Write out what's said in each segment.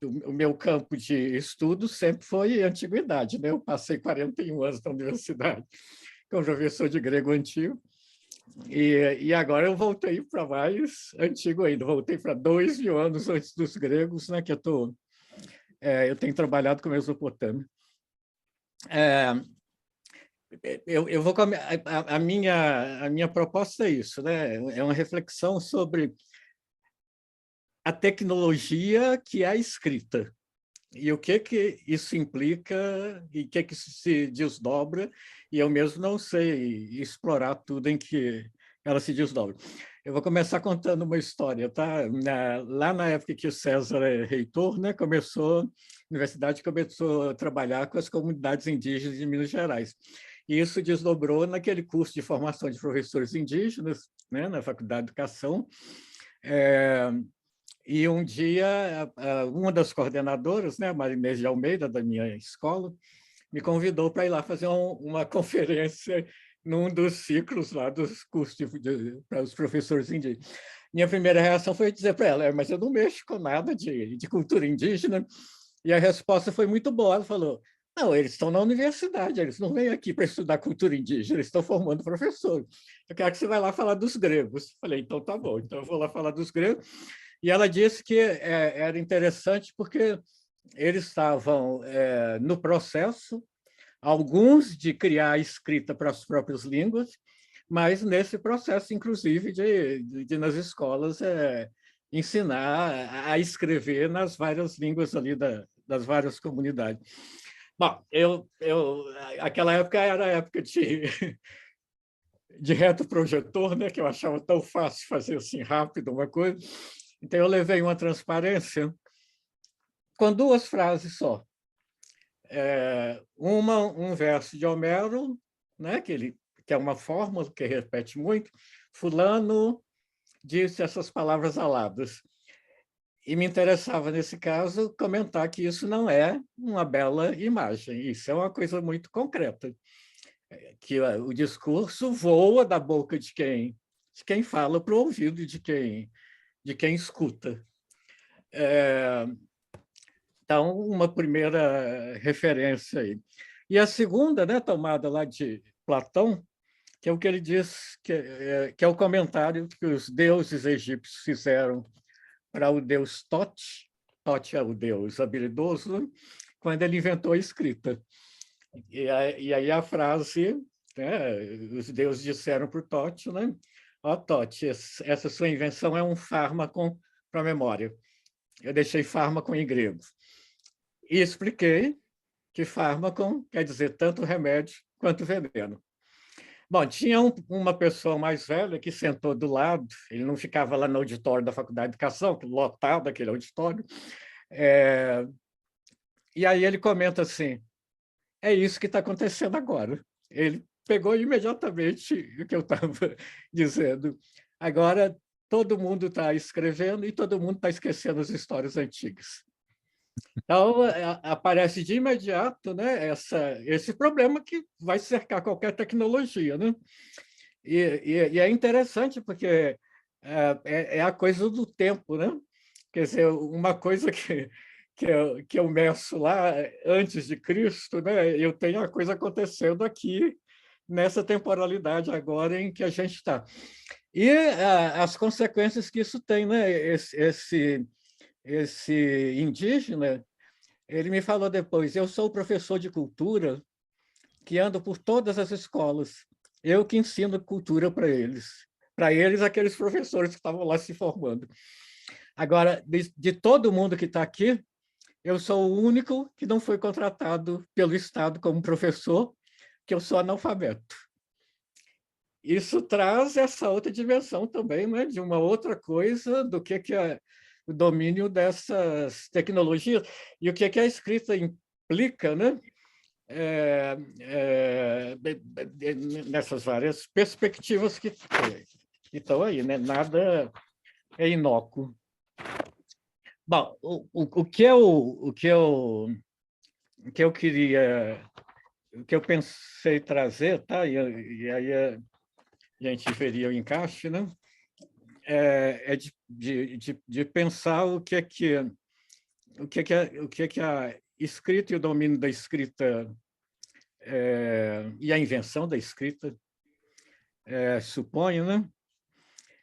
o meu campo de estudo sempre foi antiguidade, né? Eu passei 41 anos na universidade como professor de grego antigo, e agora eu voltei para mais antigo ainda, voltei para 2.000 anos antes dos gregos, né? Que eu tenho trabalhado com Mesopotâmia. Eu vou a minha proposta é isso, né? É uma reflexão sobre a tecnologia que é a escrita e o que isso implica e o que isso se desdobra, e eu mesmo não sei explorar tudo em que ela se desdobra. Eu vou começar contando uma história, tá? Lá na época que o César é reitor, né, a universidade começou a trabalhar com as comunidades indígenas de Minas Gerais. E isso desdobrou naquele curso de formação de professores indígenas, né, na Faculdade de Educação. E um dia, uma das coordenadoras, né, a Marinês de Almeida, da minha escola, me convidou para ir lá fazer uma conferência num dos ciclos lá dos cursos para os professores indígenas. Minha primeira reação foi dizer para ela, mas eu não mexo com nada de cultura indígena. E a resposta foi muito boa. Ela falou, não, eles estão na universidade, eles não vêm aqui para estudar cultura indígena, eles estão formando professores. Eu quero que você vá lá falar dos gregos. Falei, então tá bom, então eu vou lá falar dos gregos. E ela disse que era interessante porque eles estavam no processo, alguns de criar a escrita para as próprias línguas, mas nesse processo, inclusive, de nas escolas ensinar a escrever nas várias línguas ali das várias comunidades. Bom, aquela época era a época de retroprojetor, né, que eu achava tão fácil fazer assim rápido uma coisa. Então, eu levei uma transparência com 2 frases só. Um verso de Homero, né, que é uma fórmula que repete muito, fulano disse essas palavras aladas. E me interessava, nesse caso, comentar que isso não é uma bela imagem, isso é uma coisa muito concreta, que o discurso voa da boca de quem fala para o ouvido de quem escuta. Então, uma primeira referência aí. E a segunda, né, tomada lá de Platão, que é o que ele diz, que é o comentário que os deuses egípcios fizeram para o deus Tote. Tote é o deus habilidoso, né, quando ele inventou a escrita. E aí a frase, né, os deuses disseram para o Tote, né, ó, Tote, essa sua invenção é um fármaco para a memória. Eu deixei fármaco em grego. E expliquei que fármaco quer dizer tanto remédio quanto veneno. Bom, tinha uma pessoa mais velha que sentou do lado, ele não ficava lá no auditório da Faculdade de Educação, lotado aquele auditório, e aí ele comenta assim, é isso que está acontecendo agora. Ele pegou imediatamente o que eu estava dizendo. Agora, todo mundo está escrevendo e todo mundo está esquecendo as histórias antigas. Então, aparece de imediato, né, esse problema que vai cercar qualquer tecnologia, né? E é interessante porque é a coisa do tempo, né? Quer dizer, uma coisa que eu meço lá antes de Cristo, né? Eu tenho a coisa acontecendo aqui nessa temporalidade agora em que a gente está. E as consequências que isso tem, né? Esse indígena, ele me falou depois, eu sou professor de cultura que ando por todas as escolas, eu que ensino cultura para eles, aqueles professores que estavam lá se formando. Agora, de todo mundo que está aqui, eu sou o único que não foi contratado pelo Estado como professor, que eu sou analfabeto. Isso traz essa outra dimensão também, né, de uma outra coisa do que é o domínio dessas tecnologias e o que a escrita implica, né? Nessas várias perspectivas que estão aí, né? Nada é inócuo. Bom, o que eu queria, o que eu pensei trazer, tá? E aí a gente veria o encaixe, né? De pensar o que que é a escrita e o domínio da escrita e a invenção da escrita suponho, né?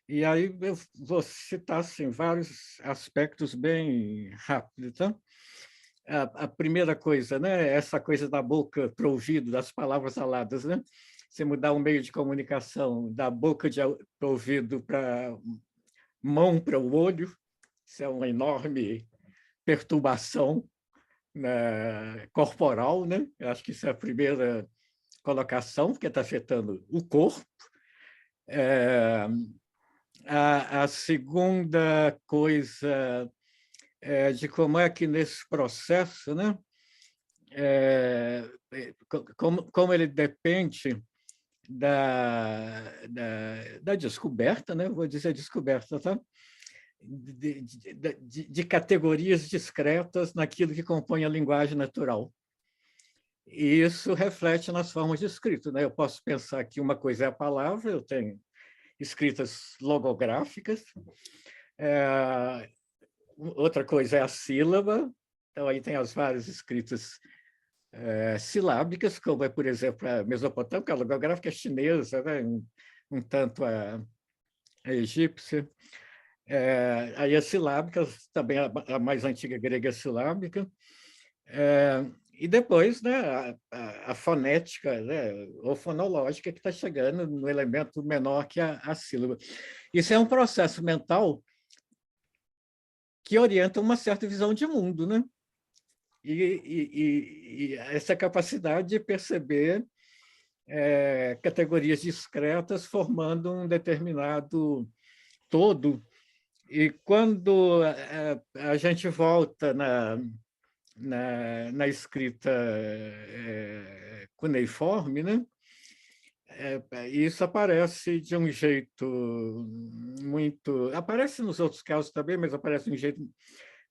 E aí eu vou citar assim, vários aspectos bem rápidos. Tá? A primeira coisa, né? Essa coisa da boca para o ouvido, das palavras aladas, né? Você mudar o meio de comunicação da boca para o ouvido para mão para o olho, isso é uma enorme perturbação corporal, né? Eu acho que isso é a primeira colocação, porque está afetando o corpo. A segunda coisa de como é que nesse processo, né? Como ele depende da descoberta, né? Vou dizer descoberta, tá? De categorias discretas naquilo que compõe a linguagem natural. E isso reflete nas formas de escrita, né? Eu posso pensar que uma coisa é a palavra, eu tenho escritas logográficas, outra coisa é a sílaba, então aí tem as várias escritas silábicas, como é, por exemplo, a mesopotâmica, a logográfica é chinesa, né? um tanto a egípcia. Aí as silábicas, também a mais antiga grega silábica. E depois, né, a fonética, né, ou fonológica, que está chegando no elemento menor que a sílaba. Isso é um processo mental que orienta uma certa visão de mundo, né? E essa capacidade de perceber categorias discretas formando um determinado todo. E quando a gente volta na escrita cuneiforme, né? Isso aparece de um jeito muito... Aparece nos outros casos também, mas aparece de um jeito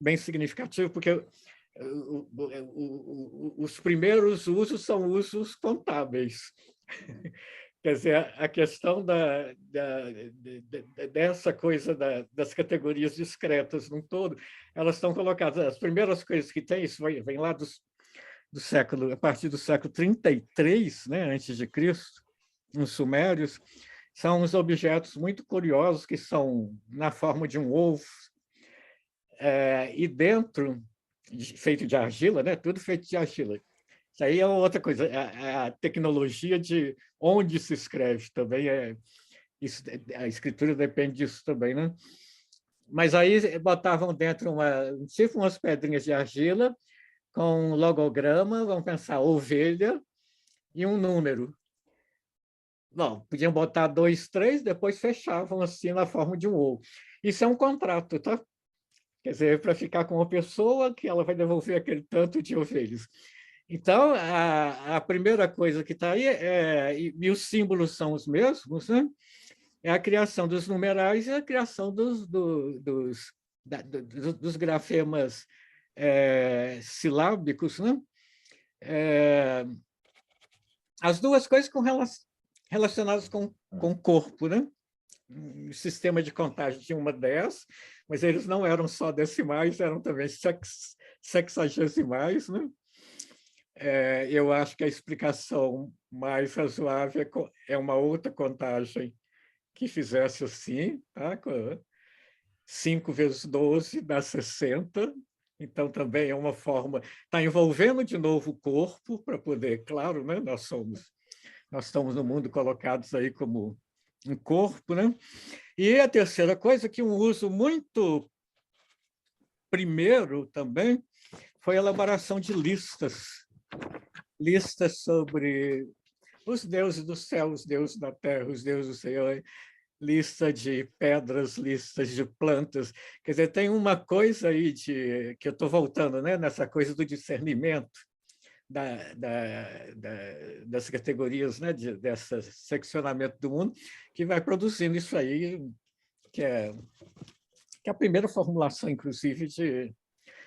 bem significativo, porque os primeiros usos são usos contábeis. Quer dizer, a questão dessa coisa das categorias discretas num todo, elas estão colocadas, as primeiras coisas que tem, isso vem lá do século, a partir do século 33, né, antes de Cristo, nos sumérios, são uns objetos muito curiosos que são na forma de um ovo, e dentro, feito de argila, né, tudo feito de argila. Isso aí é outra coisa, a tecnologia de onde se escreve também, isso, a escritura depende disso também, né? Mas aí botavam dentro tipo umas pedrinhas de argila com um logograma, vamos pensar, ovelha e um número. Não, podiam botar 2, 3, depois fechavam assim na forma de um ovo. Isso é um contrato, tá? Quer dizer, para ficar com uma pessoa que ela vai devolver aquele tanto de ovelhas. Então, a primeira coisa que está aí, e os símbolos são os mesmos, né? É a criação dos numerais e a criação dos grafemas silábicos, né? As duas coisas relacionadas com o corpo, né? Um sistema de contagem de 1 a 10, mas eles não eram só decimais, eram também sexagesimais, né? Eu acho que a explicação mais razoável é uma outra contagem que fizesse assim, tá? 5 vezes 12 dá 60, então também é uma forma, está envolvendo de novo o corpo para poder, claro, né? Nós estamos no mundo colocados aí como um corpo, né? E a terceira coisa, que um uso muito primeiro também, foi a elaboração de listas sobre os deuses do céu, os deuses da terra, os deuses do Senhor, lista de pedras, listas de plantas. Quer dizer, tem uma coisa aí que eu estou voltando, né, nessa coisa do discernimento das categorias, né, desse seccionamento do mundo, que vai produzindo isso aí, que é a primeira formulação, inclusive, de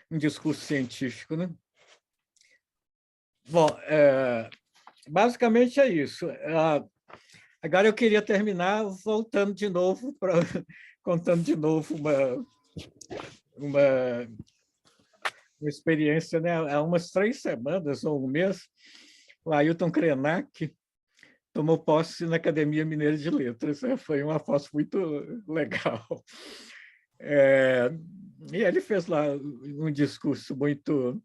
um discurso científico, né? Bom, basicamente é isso. Agora eu queria terminar voltando de novo, contando de novo uma experiência, né? Há umas 3 semanas ou um mês, o Ailton Krenak tomou posse na Academia Mineira de Letras. Foi uma posse muito legal. E ele fez lá um discurso muito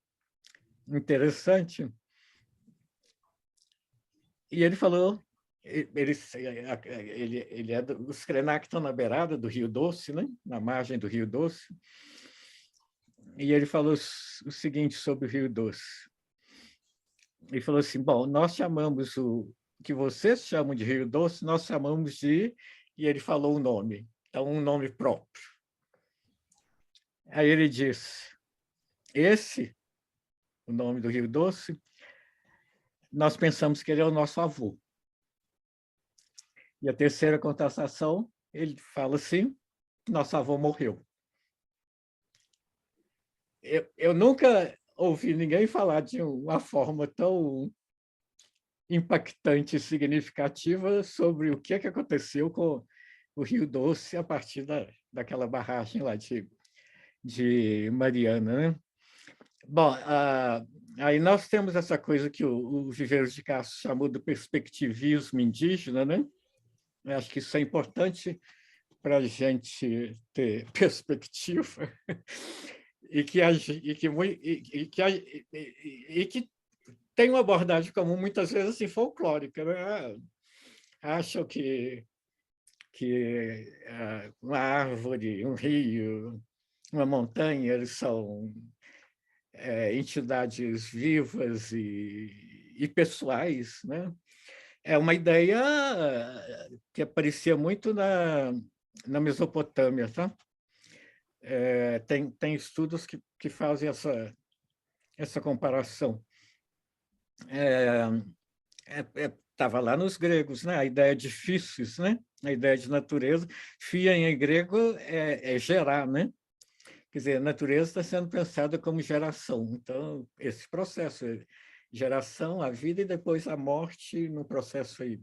interessante. E ele falou, os Krenak estão na beirada do Rio Doce, né? Na margem do Rio Doce, e ele falou o seguinte sobre o Rio Doce. Ele falou assim, bom, nós chamamos o que vocês chamam de Rio Doce, nós chamamos de... E ele falou o nome, então um nome próprio. Aí ele disse, o nome do Rio Doce, nós pensamos que ele é o nosso avô. E a terceira contestação, ele fala assim, nosso avô morreu. Eu nunca ouvi ninguém falar de uma forma tão impactante e significativa sobre o que aconteceu com o Rio Doce a partir daquela barragem lá de Mariana, né? Bom, aí nós temos essa coisa que o Viveiros de Castro chamou de perspectivismo indígena, né? Eu acho que isso é importante para a gente ter perspectiva e que tem uma abordagem comum, muitas vezes assim, folclórica, né? Acham que uma árvore, um rio, uma montanha, eles são entidades vivas e pessoais, né? É uma ideia que aparecia muito na Mesopotâmia, tá? Tem estudos que fazem essa comparação. Estava lá nos gregos, né? A ideia de physis, né? A ideia de natureza. Phia, em grego, é gerar, né? Quer dizer, a natureza está sendo pensada como geração. Então, esse processo, geração, a vida e depois a morte no processo aí,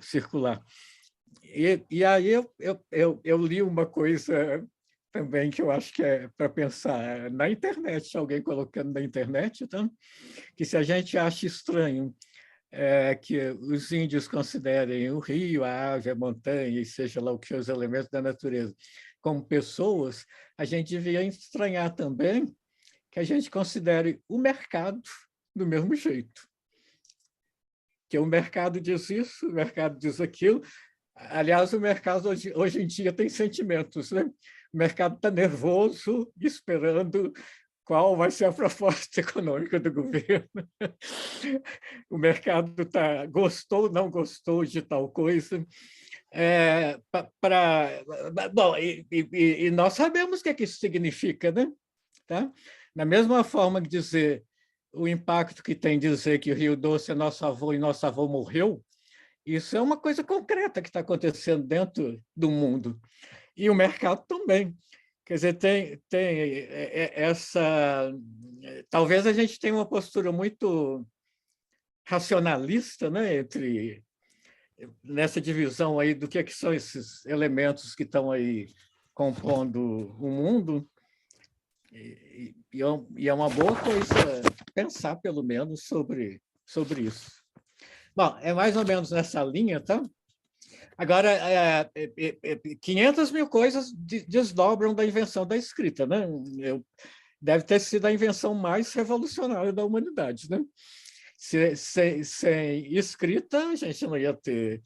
circular. E aí eu li uma coisa também que eu acho que é para pensar na internet, alguém colocando na internet, então, que se a gente acha estranho que os índios considerem o rio, a ave, a montanha, e seja lá o que os elementos da natureza, como pessoas, a gente devia estranhar também que a gente considere o mercado do mesmo jeito. Que o mercado diz isso, o mercado diz aquilo. Aliás, o mercado hoje em dia tem sentimentos, né? O mercado está nervoso, esperando qual vai ser a proposta econômica do governo. O mercado gostou, não gostou de tal coisa. Bom, e nós sabemos o que isso significa, né? Tá? Da mesma forma que dizer o impacto que tem dizer que o Rio Doce é nosso avô e nosso avô morreu, isso é uma coisa concreta que está acontecendo dentro do mundo. E o mercado também. Quer dizer, tem essa... Talvez a gente tenha uma postura muito racionalista, né, nessa divisão aí do que são esses elementos que estão aí compondo o mundo, e é uma boa coisa pensar, pelo menos, sobre isso. Bom, é mais ou menos nessa linha, tá? Agora, 500 mil coisas desdobram da invenção da escrita, né? Deve ter sido a invenção mais revolucionária da humanidade, né? Sem escrita, a gente não ia ter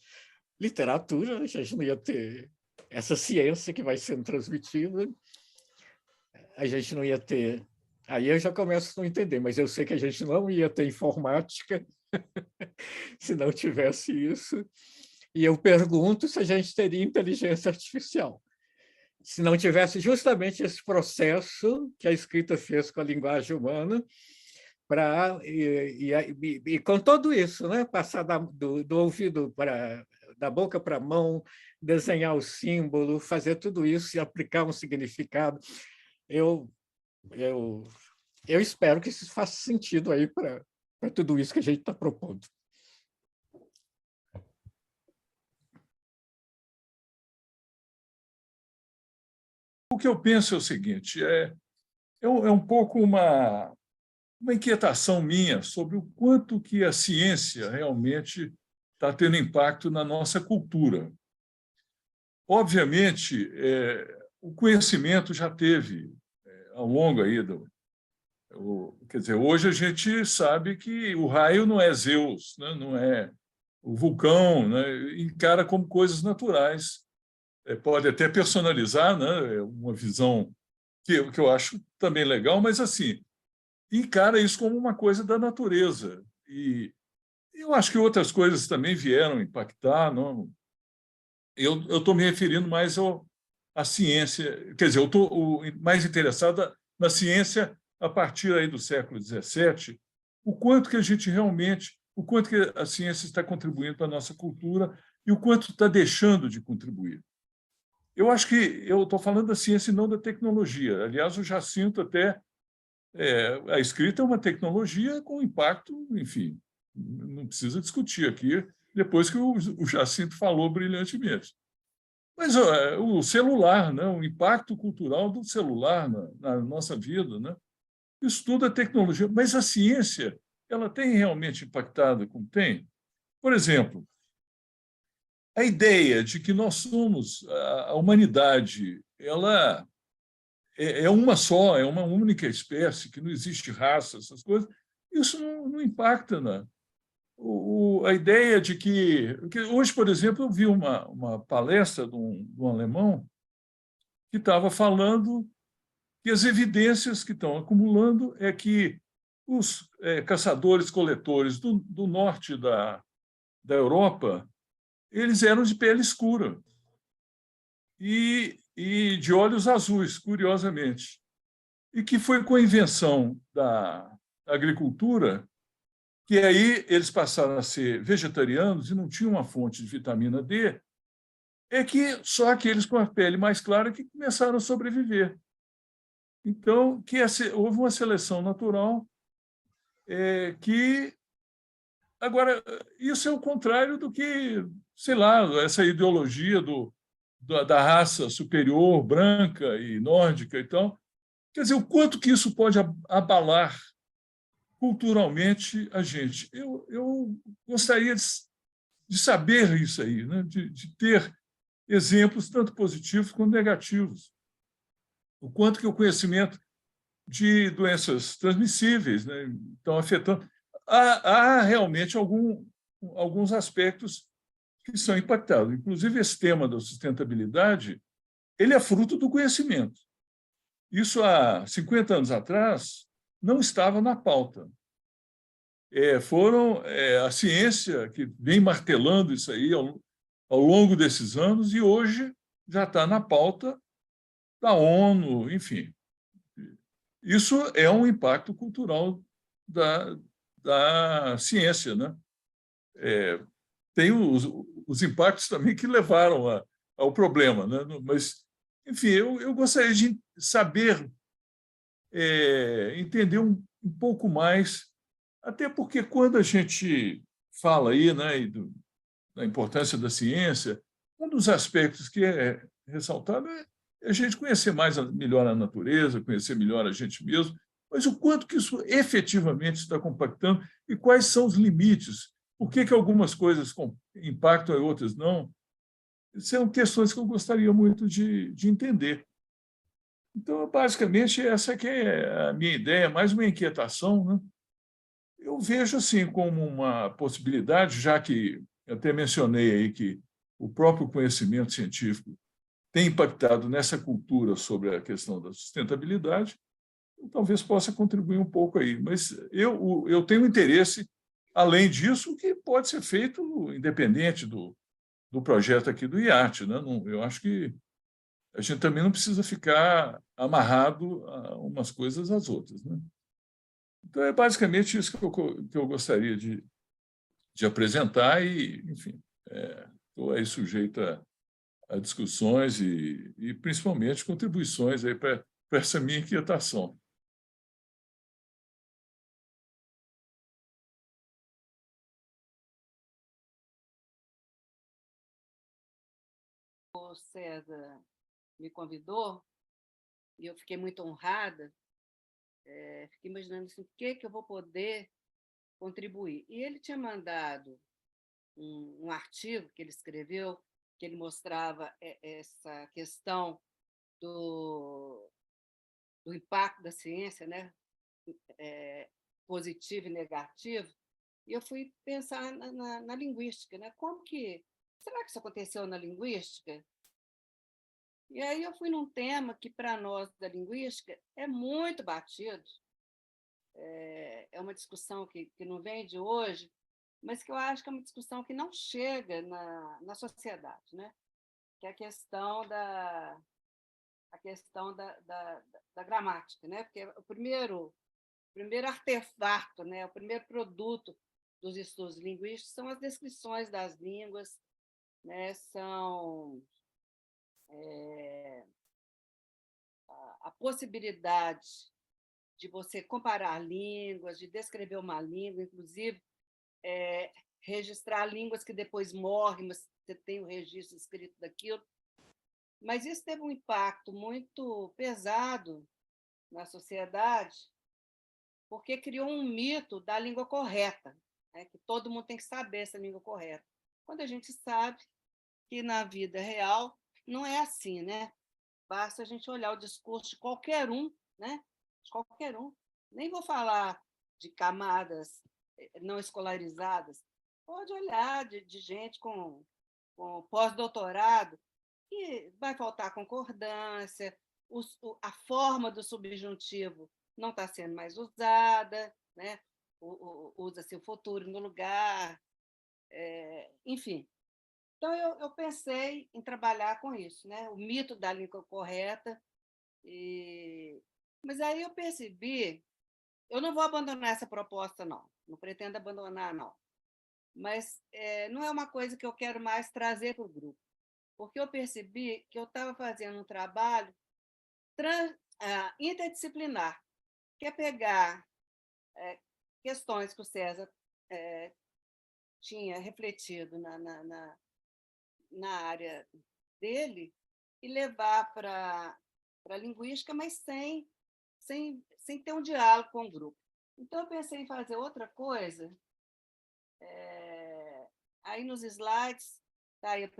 literatura, a gente não ia ter essa ciência que vai sendo transmitida, a gente não ia ter... Aí eu já começo a não entender, mas eu sei que a gente não ia ter informática se não tivesse isso. E eu pergunto se a gente teria inteligência artificial. Se não tivesse justamente esse processo que a escrita fez com a linguagem humana, e com tudo isso, né? Passar do ouvido da boca para a mão, desenhar o símbolo, fazer tudo isso e aplicar um significado. Eu espero que isso faça sentido aí para tudo isso que a gente está propondo. O que eu penso é o seguinte, é um pouco uma inquietação minha sobre o quanto que a ciência realmente está tendo impacto na nossa cultura. Obviamente, o conhecimento já teve, ao longo aí quer dizer, hoje a gente sabe que o raio não é Zeus, né? Não é o vulcão, né? Encara como coisas naturais. Pode até personalizar, né? Uma visão que eu acho também legal, mas assim, encara isso como uma coisa da natureza. E eu acho que outras coisas também vieram impactar. Não? Eu estou me referindo mais à ciência, quer dizer, eu estou mais interessado na ciência a partir aí do século XVII, o quanto que a gente realmente, o quanto que a ciência está contribuindo para a nossa cultura e o quanto está deixando de contribuir. Eu acho que eu estou falando da ciência e não da tecnologia. Aliás, o Jacinto até a escrita é uma tecnologia com impacto, enfim, não precisa discutir aqui, depois que o Jacinto falou brilhantemente. Mas o celular, né? O impacto cultural do celular na nossa vida, né? Isso tudo é tecnologia, mas a ciência ela tem realmente impactado como tem? Por exemplo, a ideia de que nós somos, a humanidade, ela é uma só, é uma única espécie, que não existe raça, essas coisas, isso não impacta a ideia de que hoje, por exemplo, eu vi uma palestra de um alemão que estava falando que as evidências que estão acumulando é que os caçadores-coletores do norte da Europa eles eram de pele escura e de olhos azuis, curiosamente. E que foi com a invenção da agricultura que aí eles passaram a ser vegetarianos e não tinham uma fonte de vitamina D, é que só aqueles com a pele mais clara que começaram a sobreviver. Então, houve uma seleção natural que... Agora, isso é o contrário do que, sei lá, essa ideologia da raça superior, branca e nórdica e tal. Quer dizer, o quanto que isso pode abalar culturalmente a gente. Eu gostaria de saber isso aí, né? De ter exemplos tanto positivos quanto negativos. O quanto que o conhecimento de doenças transmissíveis, né, estão afetando. Há realmente alguns aspectos que são impactados. Inclusive, esse tema da sustentabilidade ele é fruto do conhecimento. Isso, há 50 anos atrás, não estava na pauta. Foram a ciência que vem martelando isso aí ao longo desses anos e hoje já está na pauta da ONU, enfim. Isso é um impacto cultural da ciência, né? Tem os impactos também que levaram ao problema, né? Mas, enfim, eu gostaria de saber, entender um pouco mais, até porque quando a gente fala aí, né, da importância da ciência, um dos aspectos que é ressaltado é a gente conhecer melhor a natureza, conhecer melhor a gente mesmo, mas o quanto que isso efetivamente está compactando e quais são os limites, por que algumas coisas impactam e outras não, são questões que eu gostaria muito de entender. Então, basicamente, essa que é a minha ideia, mais uma inquietação, né? Eu vejo assim como uma possibilidade, já que eu até mencionei aí que o próprio conhecimento científico tem impactado nessa cultura sobre a questão da sustentabilidade, eu talvez possa contribuir um pouco aí. Mas eu tenho interesse, além disso, que pode ser feito independente do projeto aqui do IAT. Né? Eu acho que a gente também não precisa ficar amarrado a umas coisas às outras. Né? Então, é basicamente isso que eu gostaria de apresentar e, enfim, estou aí sujeito a discussões e principalmente contribuições aí para essa minha inquietação. O César me convidou e eu fiquei muito honrada Fiquei imaginando assim, o que eu vou poder contribuir. E ele tinha mandado um artigo que ele escreveu, que ele mostrava essa questão do impacto da ciência, né? Positivo e negativo, e eu fui pensar na linguística, né? Como que será que isso aconteceu na linguística? E aí eu fui num tema que para nós da linguística é muito batido, é uma discussão que não vem de hoje, mas que eu acho que é uma discussão que não chega na sociedade, né? Que é a questão da gramática, né? Porque o primeiro artefato, né? O primeiro produto dos estudos linguísticos são as descrições das línguas, né? São a possibilidade de você comparar línguas, de descrever uma língua, inclusive registrar línguas que depois morrem, mas você tem o registro escrito daquilo. Mas isso teve um impacto muito pesado na sociedade, porque criou um mito da língua correta, né? Que todo mundo tem que saber essa língua correta. Quando a gente sabe que na vida real não é assim, né? Basta a gente olhar o discurso de qualquer um, né? De qualquer um. Nem vou falar de camadas não escolarizadas, pode olhar de gente com pós-doutorado, que vai faltar concordância, a forma do subjuntivo não está sendo mais usada, né? Usa-se o futuro no lugar, enfim. Então, eu pensei em trabalhar com isso, né? O mito da língua correta. Mas aí eu percebi, eu não vou abandonar essa proposta, não pretendo abandonar, não. Mas não é uma coisa que eu quero mais trazer para o grupo, porque eu percebi que eu estava fazendo um trabalho interdisciplinar, que é pegar questões que o César tinha refletido na área dele e levar para a linguística, mas sem ter um diálogo com o grupo. Então, eu pensei em fazer outra coisa. Aí, nos slides, tá aí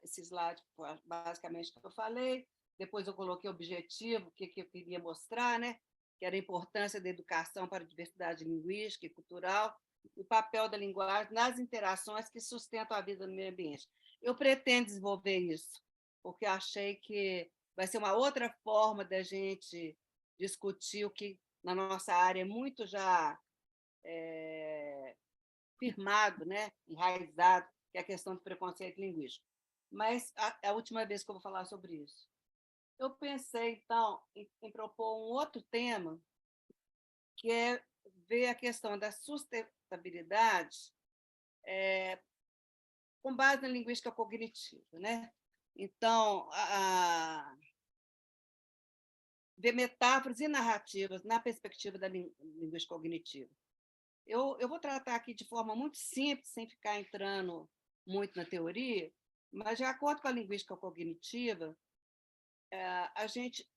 esse slide, basicamente, que eu falei. Depois, eu coloquei o objetivo, o que eu queria mostrar, né? Que era a importância da educação para a diversidade linguística e cultural, e o papel da linguagem nas interações que sustentam a vida no meio ambiente. Eu pretendo desenvolver isso, porque achei que vai ser uma outra forma da gente discutir o que, na nossa área, é muito já firmado, né? Enraizado, que é a questão do preconceito linguístico. Mas é a última vez que eu vou falar sobre isso. Eu pensei, então, em propor um outro tema, que é ver a questão da sustentabilidade com base na linguística cognitiva, né? Então, ver metáforas e narrativas na perspectiva da linguística cognitiva. Eu vou tratar aqui de forma muito simples, sem ficar entrando muito na teoria, mas, de acordo com a linguística cognitiva, a gente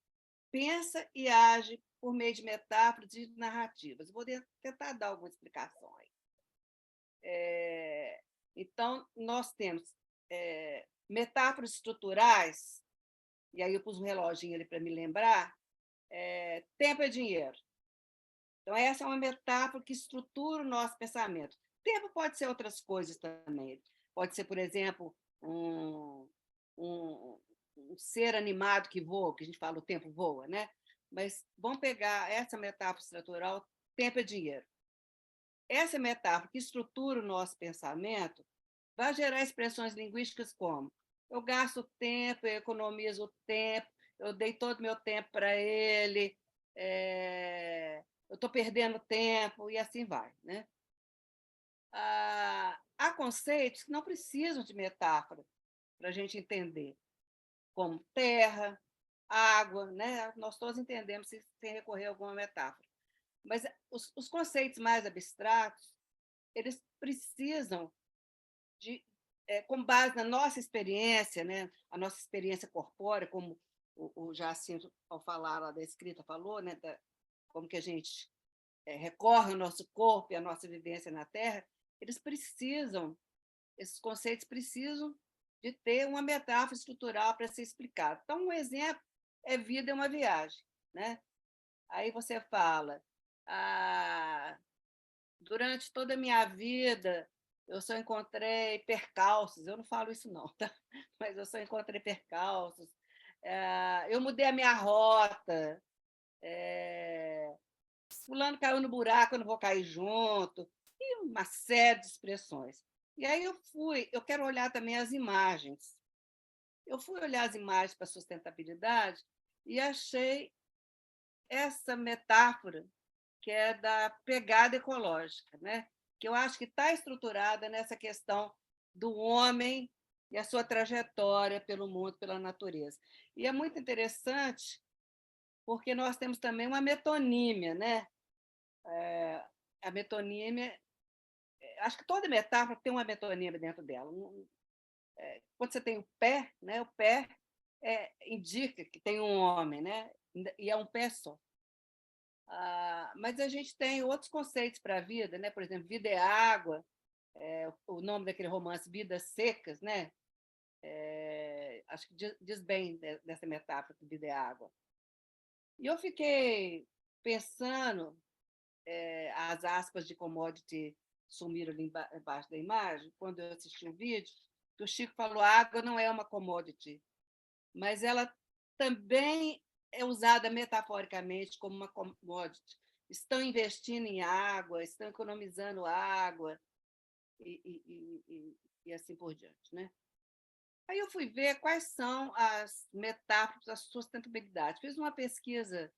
pensa e age por meio de metáforas e narrativas. Vou tentar dar algumas explicações. Então, nós temos metáforas estruturais, e aí eu pus um reloginho ali para me lembrar, tempo é dinheiro. Então, essa é uma metáfora que estrutura o nosso pensamento. Tempo pode ser outras coisas também. Pode ser, por exemplo, um ser animado que voa, que a gente fala o tempo voa, né? Mas vamos pegar essa metáfora estrutural, tempo é dinheiro. Essa metáfora que estrutura o nosso pensamento vai gerar expressões linguísticas como: eu gasto tempo, eu economizo o tempo, eu dei todo o meu tempo para ele, eu estou perdendo tempo, e assim vai, né? Há conceitos que não precisam de metáfora para a gente entender, como terra, água, né? Nós todos entendemos sem recorrer a alguma metáfora. Mas os conceitos mais abstratos, eles precisam com base na nossa experiência, né? A nossa experiência corpórea, como o Jacinto, ao falar lá da escrita, falou, né? como que a gente recorre ao nosso corpo e à nossa vivência na Terra, esses conceitos precisam de ter uma metáfora estrutural para ser explicado. Então, um exemplo é vida é uma viagem, né? Aí você fala, durante toda a minha vida, eu só encontrei percalços. Eu não falo isso, não, tá? Mas eu só encontrei percalços. Eu mudei a minha rota. Fulano caiu no buraco, eu não vou cair junto. E uma série de expressões. E aí eu quero olhar também as imagens. Eu fui olhar as imagens para sustentabilidade e achei essa metáfora que é da pegada ecológica, né? Que eu acho que está estruturada nessa questão do homem e a sua trajetória pelo mundo, pela natureza. E é muito interessante porque nós temos também uma metonímia, né? A metonímia, acho que toda metáfora tem uma metonímia dentro dela. Quando você tem o pé, né? O pé indica que tem um homem, né? E é um pé só. Mas a gente tem outros conceitos para a vida, né? Por exemplo, vida é água, o nome daquele romance Vidas Secas, né? Acho que diz bem dessa metáfora de vida é água. E eu fiquei pensando, as aspas de commodity sumiram ali embaixo da imagem, quando eu assisti o vídeo, que o Chico falou: a água não é uma commodity, mas ela também é usada metaforicamente como uma commodity. Estão investindo em água, estão economizando água e assim por diante, né? Aí eu fui ver quais são as metáforas da sustentabilidade. Fiz uma pesquisa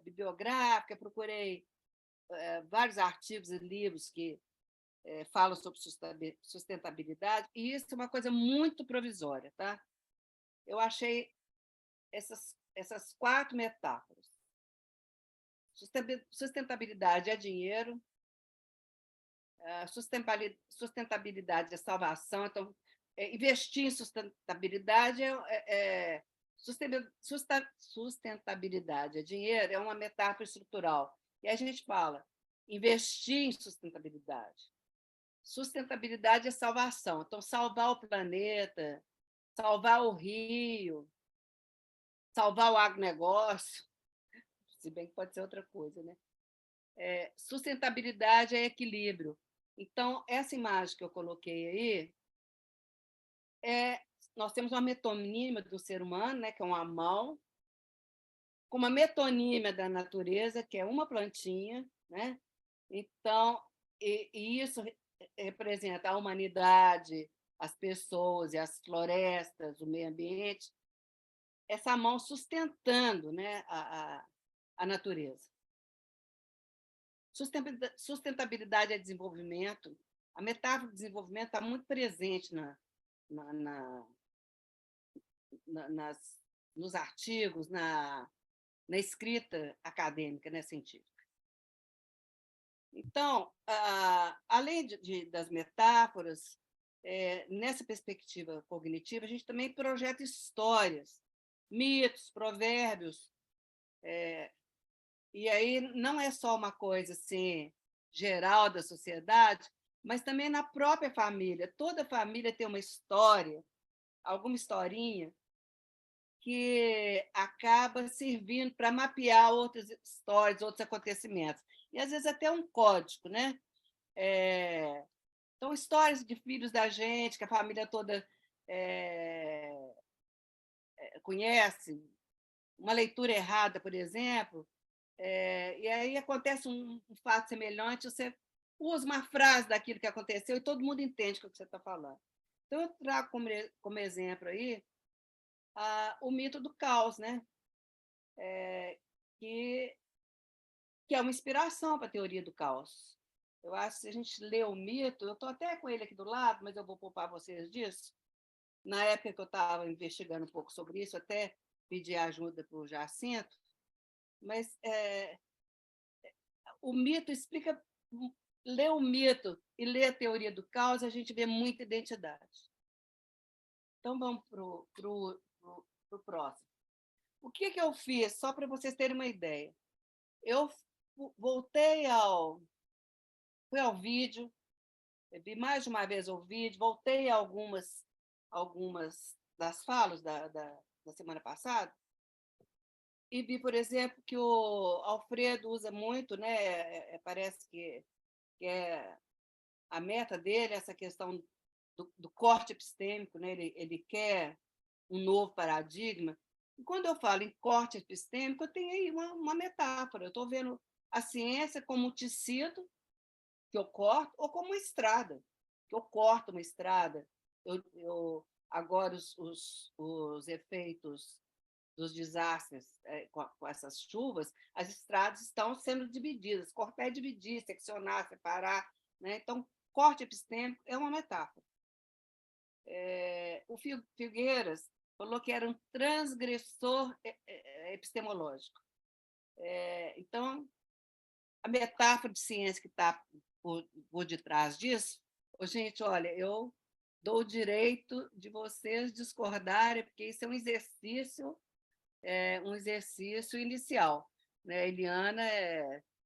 bibliográfica, procurei vários artigos e livros que falam sobre sustentabilidade, e isso é uma coisa muito provisória, tá? Eu achei essas 4 metáforas. Sustentabilidade é dinheiro, sustentabilidade é salvação. Então, investir em sustentabilidade sustentabilidade é dinheiro, é uma metáfora estrutural. E a gente fala investir em sustentabilidade. Sustentabilidade é salvação. Então, salvar o planeta, salvar o rio, salvar o agronegócio, se bem que pode ser outra coisa, né? Sustentabilidade é equilíbrio. Então, essa imagem que eu coloquei aí, nós temos uma metonímia do ser humano, né, que é uma mão, com uma metonímia da natureza, que é uma plantinha, né? Então, e isso representa a humanidade, as pessoas e as florestas, o meio ambiente, essa mão sustentando, né, a natureza. Sustentabilidade é desenvolvimento. A metáfora de desenvolvimento está muito presente nos artigos, na escrita acadêmica, né, científica. Então, além das metáforas, nessa perspectiva cognitiva, a gente também projeta histórias, mitos, provérbios, e aí não é só uma coisa assim, geral da sociedade, mas também na própria família. Toda família tem uma história, alguma historinha, que acaba servindo para mapear outras histórias, outros acontecimentos. E, às vezes, até um código, né? Então, histórias de filhos da gente, que a família toda conhece, uma leitura errada, por exemplo, e aí acontece um fato semelhante, você usa uma frase daquilo que aconteceu e todo mundo entende o que você está falando. Então, eu trago como exemplo aí o mito do caos, né? Que é uma inspiração para a teoria do caos. Eu acho que se a gente lê o mito, eu estou até com ele aqui do lado, mas eu vou poupar vocês disso. Na época que eu estava investigando um pouco sobre isso, até pedi ajuda para o Jacinto, mas o mito explica, ler o mito e ler a teoria do caos, a gente vê muita identidade. Então, vamos para o próximo. O que eu fiz, só para vocês terem uma ideia? Eu fui ao vídeo, vi mais de uma vez o vídeo, voltei a algumas das falas da semana passada, e vi, por exemplo, que o Alfredo usa muito, né? Parece que é a meta dele, essa questão do corte epistêmico, né? Ele quer um novo paradigma. E quando eu falo em corte epistêmico, eu tenho aí uma metáfora. Eu estou vendo a ciência como um tecido que eu corto, ou como uma estrada, que eu corto uma estrada. Agora, os efeitos dos desastres com essas chuvas, as estradas estão sendo divididas, cortar é dividir, seccionar, separar. Né? Então, corte epistêmico é uma metáfora. O Figueiras falou que era um transgressor epistemológico. Então, a metáfora de ciência que está por detrás disso, gente, olha, eu dou o direito de vocês discordarem, porque isso é um exercício inicial. Né? A Eliana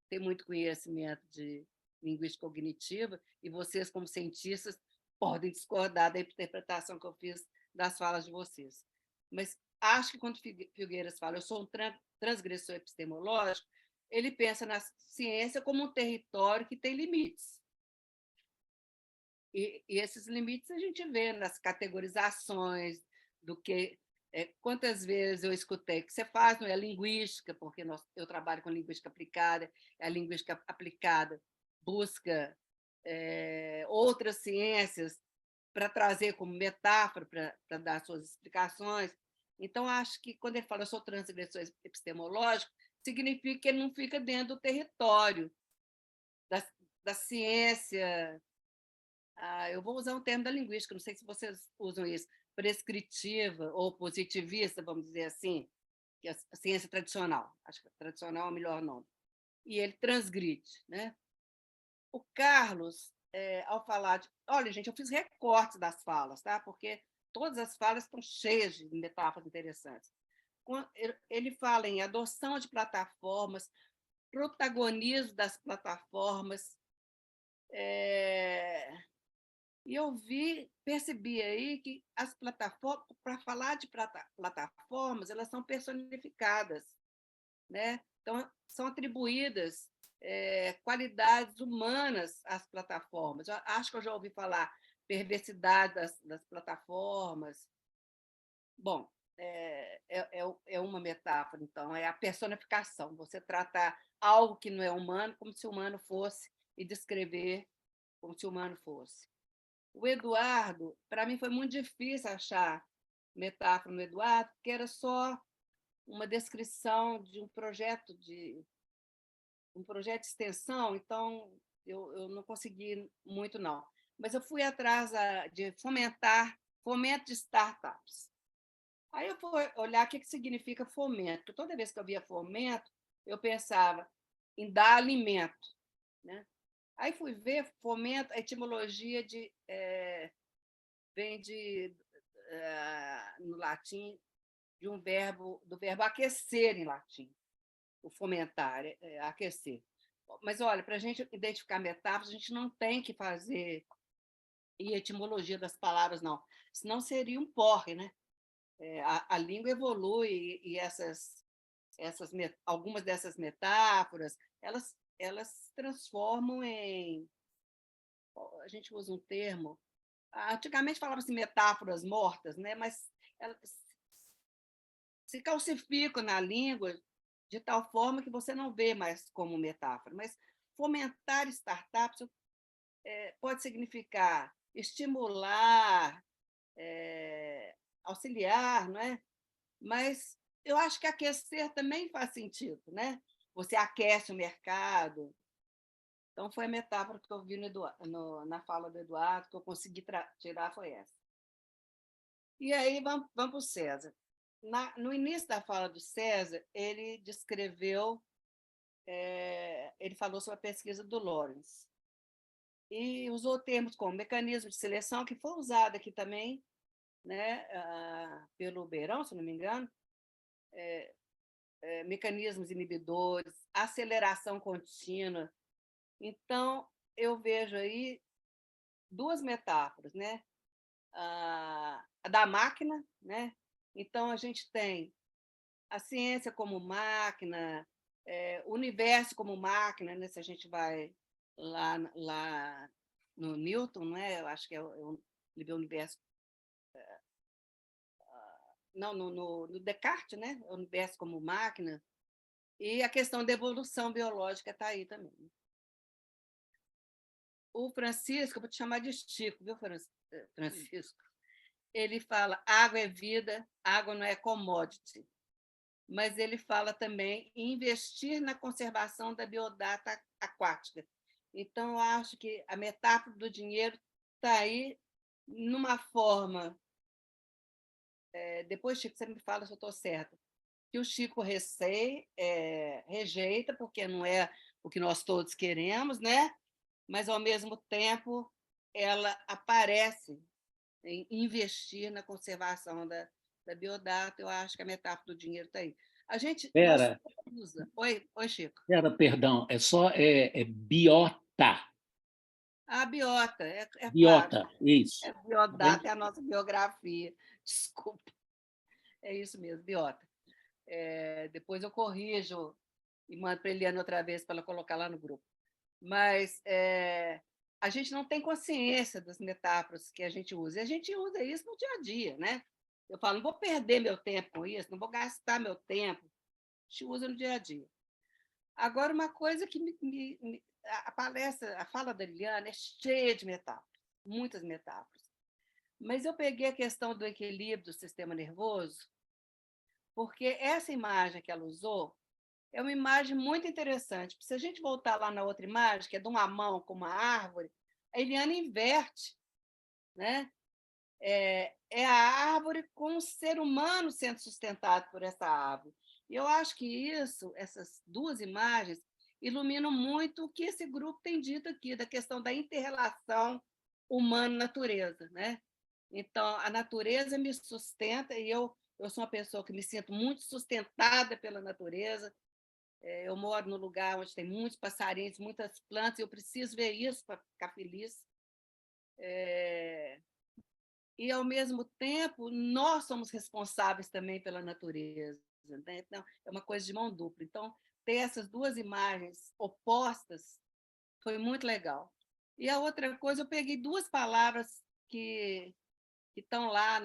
tem muito conhecimento de linguística cognitiva, e vocês, como cientistas, podem discordar da interpretação que eu fiz das falas de vocês. Mas acho que quando Figueiras fala eu sou um transgressor epistemológico, ele pensa na ciência como um território que tem limites. E esses limites a gente vê nas categorizações do que... quantas vezes eu escutei que você faz, não é linguística, porque eu trabalho com linguística aplicada, a linguística aplicada busca outras ciências para trazer como metáfora, para dar suas explicações. Então, acho que quando ele fala eu sou transgressor epistemológico, significa que ele não fica dentro do território da ciência. Eu vou usar um termo da linguística, não sei se vocês usam isso, prescritiva ou positivista, vamos dizer assim, que é a ciência tradicional. Acho que tradicional é o melhor nome. E ele transgride. Né? O Carlos, ao falar de... Olha, gente, eu fiz recortes das falas, tá? Porque todas as falas estão cheias de metáforas interessantes. Ele fala em adoção de plataformas, protagonismo das plataformas. E eu percebi aí que as plataformas, para falar de plataformas, elas são personificadas, né? Então, são atribuídas qualidades humanas às plataformas. Eu acho que eu já ouvi falar perversidade das plataformas. Bom, é uma metáfora, então, é a personificação. Você tratar algo que não é humano como se humano fosse e descrever como se humano fosse. O Eduardo, para mim, foi muito difícil achar metáfora no Eduardo, porque era só uma descrição de um projeto de extensão, então eu não consegui muito, não. Mas eu fui atrás de fomento de startups. Aí eu fui olhar o que significa fomento, porque toda vez que eu via fomento, eu pensava em dar alimento. Né? Aí fui ver fomento, a etimologia vem no latim, do verbo aquecer em latim, o fomentar, aquecer. Mas, olha, para a gente identificar metáforas, a gente não tem que fazer etimologia das palavras, não. Senão seria um porre, né? A língua evolui e algumas dessas metáforas, elas se transformam em... A gente usa um termo... Antigamente falava-se metáforas mortas, né? Mas elas se calcificam na língua de tal forma que você não vê mais como metáfora. Mas fomentar startups pode significar estimular, auxiliar, não é? Mas eu acho que aquecer também faz sentido, né? Você aquece o mercado. Então, foi a metáfora que eu vi na fala do Eduardo, que eu consegui tirar, foi essa. E aí, vamos para o César. No início da fala do César, ele descreveu, ele falou sobre a pesquisa do Lawrence, e usou termos como mecanismo de seleção, que foi usado aqui também, né, pelo Beirão, se não me engano, mecanismos inibidores, aceleração contínua. Então, eu vejo aí duas metáforas, né? A da máquina, né? Então, a gente tem a ciência como máquina, o universo como máquina, né? Se a gente vai lá no Newton, né? Eu acho que é o universo. Não, no Descartes, né? O universo como máquina. E a questão da evolução biológica está aí também. O Francisco, eu vou te chamar de Chico, viu, Francisco? Ele fala: água é vida, água não é commodity. Mas ele fala também em investir na conservação da biodata aquática. Então, eu acho que a metáfora do dinheiro está aí numa forma. Depois, Chico, você me fala se eu estou certa. Que o Chico rejeita, porque não é o que nós todos queremos, né? Mas, ao mesmo tempo, ela aparece em investir na conservação da biodata. Eu acho que a metáfora do dinheiro está aí. Nós Pera, usa. Oi, Chico. perdão, é biota. A biota, claro. Biota, isso. Biodata é a nossa biografia. Desculpa. É isso mesmo, biota. Depois eu corrijo e mando para a Eliana outra vez para ela colocar lá no grupo. Mas a gente não tem consciência das metáforas que a gente usa. E a gente usa isso no dia a dia, né? Eu falo, não vou perder meu tempo com isso, não vou gastar meu tempo. A gente usa no dia a dia. Agora, uma coisa que a fala da Eliana é cheia de metáforas, muitas metáforas. Mas eu peguei a questão do equilíbrio do sistema nervoso, porque essa imagem que ela usou é uma imagem muito interessante. Se a gente voltar lá na outra imagem, que é de uma mão com uma árvore, a Eliana inverte, né? É a árvore com o ser humano sendo sustentado por essa árvore. E eu acho que essas duas imagens, iluminam muito o que esse grupo tem dito aqui, da questão da inter-relação humano-natureza, né? Então, a natureza me sustenta e eu sou uma pessoa que me sinto muito sustentada pela natureza. Eu moro num lugar onde tem muitos passarinhos, muitas plantas, e eu preciso ver isso para ficar feliz. E, ao mesmo tempo, nós somos responsáveis também pela natureza, né? Então, é uma coisa de mão dupla. Então, ter essas duas imagens opostas foi muito legal. E a outra coisa, eu peguei duas palavras que estão lá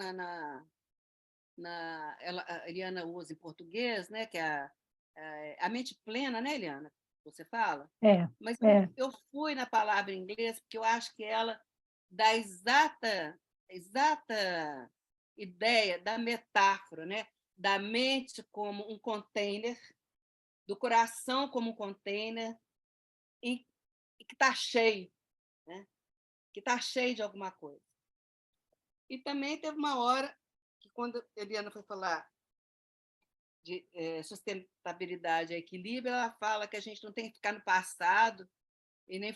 a Eliana usa em português, né? Que é a mente plena, né, Eliana? Você fala? Mas eu fui na palavra em inglês porque eu acho que ela dá a exata ideia da metáfora, né? Da mente como um container, do coração como um container, e que está cheio, né? Que está cheio de alguma coisa. E também teve uma hora que, quando a Eliana foi falar de sustentabilidade e equilíbrio, ela fala que a gente não tem que ficar no passado, e nem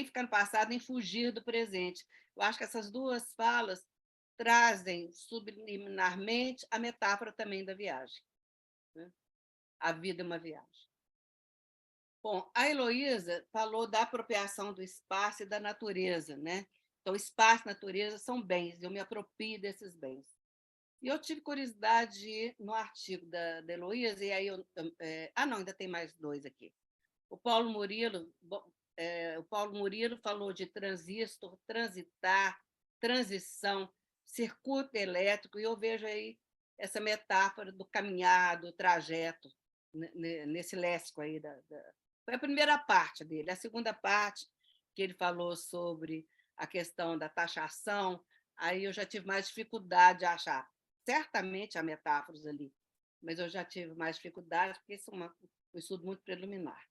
ficar no passado, nem fugir do presente. Eu acho que essas duas falas trazem subliminarmente a metáfora também da viagem, né? A vida é uma viagem. Bom, a Heloísa falou da apropriação do espaço e da natureza, né? Então, espaço e natureza são bens, eu me aproprio desses bens. E eu tive curiosidade de ir no artigo da Heloísa, e aí não, ainda tem mais dois aqui. O Paulo Murilo falou de transistor, transitar, transição, circuito elétrico, e eu vejo aí essa metáfora do caminhar, do trajeto, nesse léxico aí. Foi a primeira parte dele. A segunda parte, que ele falou sobre a questão da taxação, aí eu já tive mais dificuldade de achar. Certamente há metáforas ali, mas eu já tive mais dificuldade, porque isso é um estudo muito preliminar.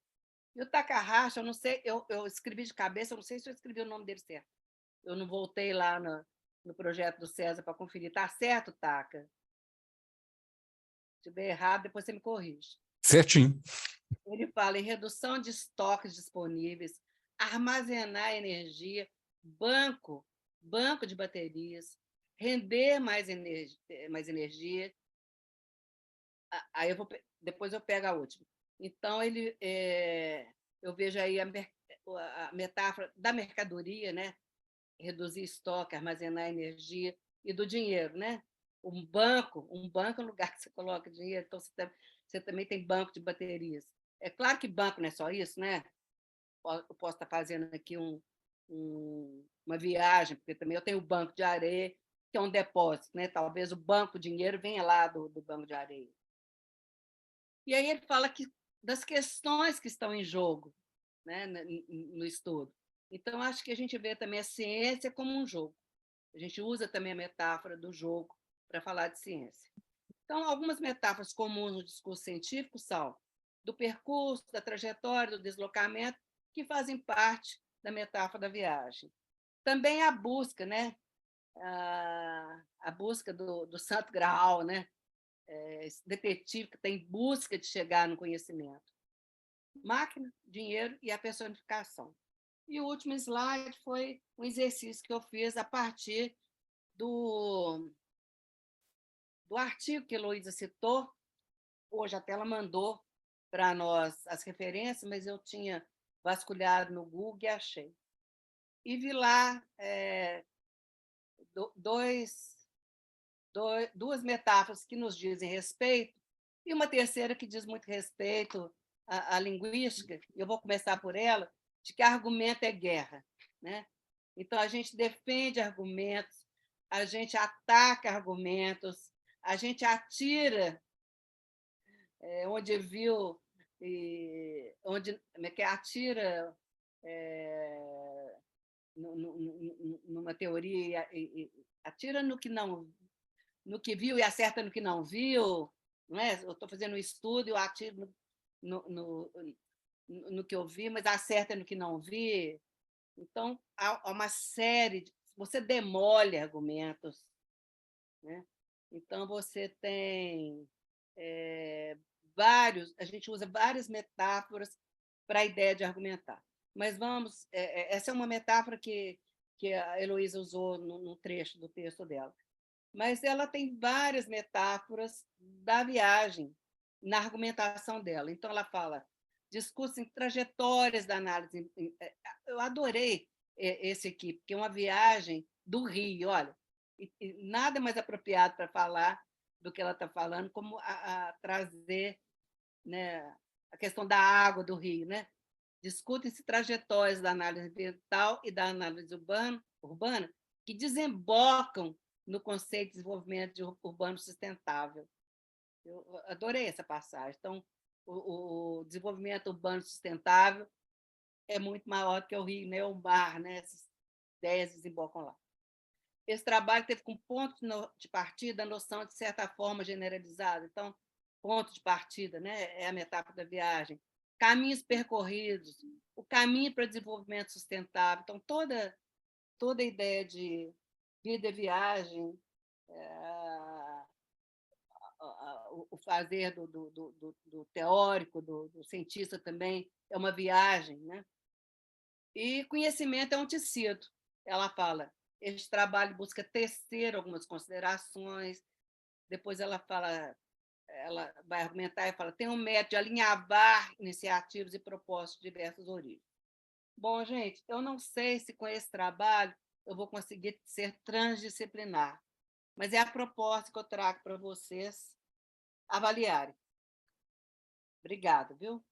E o Takahashi, eu não sei, eu escrevi de cabeça, eu não sei se eu escrevi o nome dele certo. Eu não voltei lá no projeto do César para conferir. Está certo, Taka? Se estiver errado, depois você me corrige. Certinho. Ele fala em redução de estoques disponíveis, armazenar energia, banco de baterias, render mais energia, Aí depois eu pego a última. Então, eu vejo aí a metáfora da mercadoria, né? Reduzir estoque, armazenar energia, e do dinheiro, né? Um banco é um lugar que você coloca dinheiro, então você também tem banco de baterias. É claro que banco não é só isso, né? Eu posso estar fazendo aqui uma viagem, porque também eu tenho o banco de areia, que é um depósito, né? Talvez o banco dinheiro venha lá do banco de areia. E aí ele fala das questões que estão em jogo, né, no estudo. Então, acho que a gente vê também a ciência como um jogo. A gente usa também a metáfora do jogo para falar de ciência. Então, algumas metáforas comuns no discurso científico são do percurso, da trajetória, do deslocamento, que fazem parte da metáfora da viagem. Também a busca, né? A busca do Santo Graal, né? Esse detetive que está em busca de chegar no conhecimento. Máquina, dinheiro e a personificação. E o último slide foi um exercício que eu fiz a partir do artigo que a Heloísa citou. Hoje até ela mandou para nós as referências, mas eu tinha vasculhado no Google e achei. E vi lá duas metáforas que nos dizem respeito e uma terceira que diz muito respeito à linguística. Eu vou começar por ela, de que argumento é guerra, né? Então, a gente defende argumentos, a gente ataca argumentos, a gente atira onde viu, onde atira numa teoria, atira no que viu e acerta no que não viu, não é? Eu estou fazendo um estudo e eu atiro no que eu vi, mas acerta no que não vi. Então, há uma série você demole argumentos, né? Então, você tem a gente usa várias metáforas para a ideia de argumentar. Mas essa é uma metáfora que a Heloísa usou no trecho do texto dela. Mas ela tem várias metáforas da viagem na argumentação dela. Então, ela fala discurso em trajetórias da análise. Eu adorei esse aqui, porque é uma viagem do Rio, olha, e nada mais apropriado para falar do que ela está falando, como a trazer, né, a questão da água do Rio, né? Discutem-se trajetórias da análise ambiental e da análise urbana que desembocam no conceito de desenvolvimento urbano sustentável. Eu adorei essa passagem. Então, o desenvolvimento urbano sustentável é muito maior do que o Rio, né? O mar, né? Essas ideias desembocam lá. Esse trabalho teve como ponto de partida a noção de certa forma generalizada. Então, ponto de partida, né? É a metáfora da viagem. Caminhos percorridos, o caminho para o desenvolvimento sustentável. Então, toda a ideia de vida e viagem, o fazer do teórico, do cientista também, é uma viagem, né? E conhecimento é um tecido. Ela fala, este trabalho busca tecer algumas considerações, depois ela vai argumentar e fala, tem um método de alinhavar iniciativas e propostas de diversas origens. Bom, gente, eu não sei se com esse trabalho eu vou conseguir ser transdisciplinar, mas é a proposta que eu trago para vocês avaliarem. Obrigada, viu?